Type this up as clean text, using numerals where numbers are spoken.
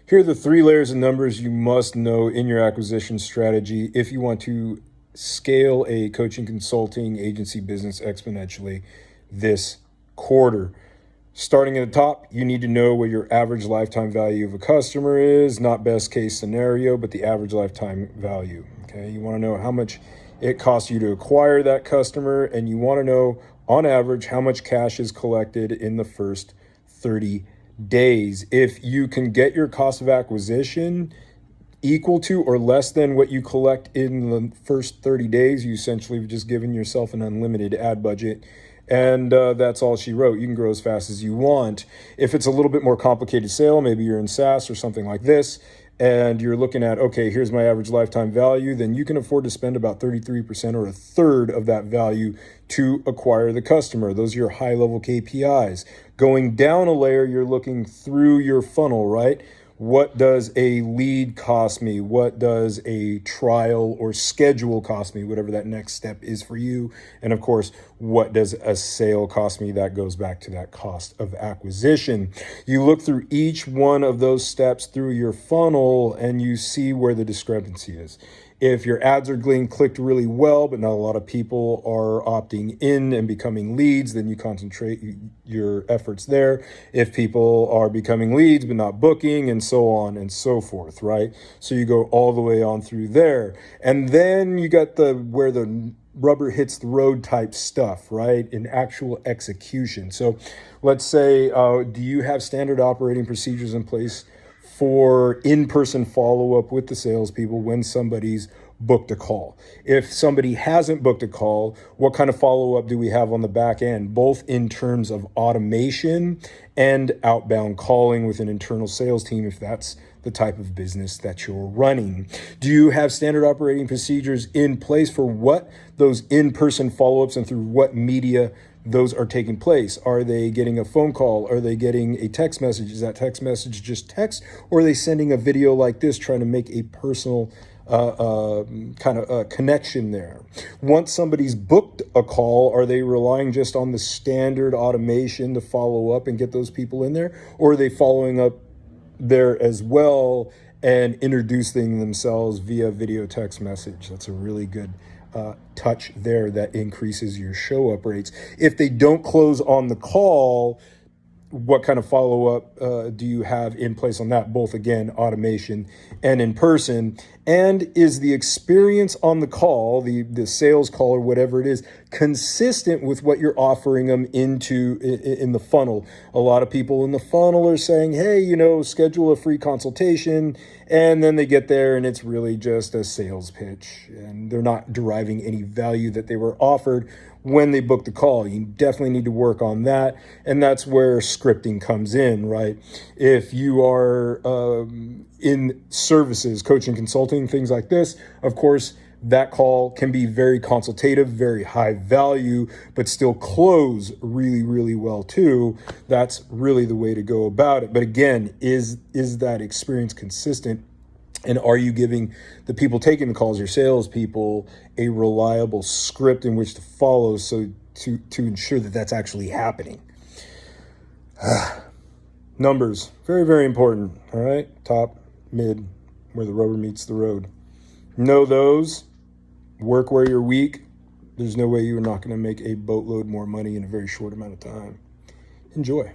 Here are the 3 layers of numbers you must know in your acquisition strategy if you want to scale a coaching consulting agency business exponentially this quarter. Starting at the top, you need to know what your average lifetime value of a customer is, not best case scenario, but the average lifetime value. Okay, you want to know how much it costs you to acquire that customer, and you want to know on average how much cash is collected in the first 30 days. If you can get your cost of acquisition equal to or less than what you collect in the first 30 days, you essentially have just given yourself an unlimited ad budget. And that's all she wrote. You can grow as fast as you want. If it's a little bit more complicated sale, maybe you're in SaaS or something like this, and you're looking at, okay, here's my average lifetime value, then you can afford to spend about 33% or a third of that value to acquire the customer. Those are your high-level KPIs. Going down a layer, you're looking through your funnel, right? What does a lead cost me? What does a trial or schedule cost me? Whatever that next step is for you. And of course, what does a sale cost me? That goes back to that cost of acquisition. You look through each one of those steps through your funnel and you see where the discrepancy is. If your ads are being clicked really well, but not a lot of people are opting in and becoming leads, then you concentrate your efforts there. If people are becoming leads, but not booking, and so on and so forth, right? So you go all the way on through there. And then you got where the rubber hits the road type stuff, right? In actual execution. So let's say, do you have standard operating procedures in place for in-person follow-up with the salespeople when somebody's booked a call? If somebody hasn't booked a call, what kind of follow-up do we have on the back end, both in terms of automation and outbound calling with an internal sales team, if that's the type of business that you're running? Do you have standard operating procedures in place for what those in-person follow-ups and through what media those are taking place? Are they getting a phone call? Are they getting a text message? Is that text message just text? Or are they sending a video like this, trying to make a personal kind of connection there? Once somebody's booked a call, are they relying just on the standard automation to follow up and get those people in there? Or are they following up there as well and introducing themselves via video text message? That's a really good touch there that increases your show up rates. If they don't close on the call, what kind of follow-up do you have in place on that, both again automation and in person? And is the experience on the call, the sales call or whatever it is, consistent with what you're offering them in the funnel? A lot of people in the funnel are saying, hey, schedule a free consultation, and then they get there and it's really just a sales pitch and they're not deriving any value that they were offered when they booked the call. You definitely need to work on that. And that's where scripting comes in, right? If you are in services, coaching, consulting, things like this, of course, that call can be very consultative, very high value, but still close really, really well too. That's really the way to go about it. But again, is that experience consistent? And are you giving the people taking the calls, your salespeople, a reliable script in which to follow so to ensure that that's actually happening? Numbers, very, very important. All right, top, mid, where the rubber meets the road. Know those, work where you're weak. There's no way you're not going to make a boatload more money in a very short amount of time. Enjoy.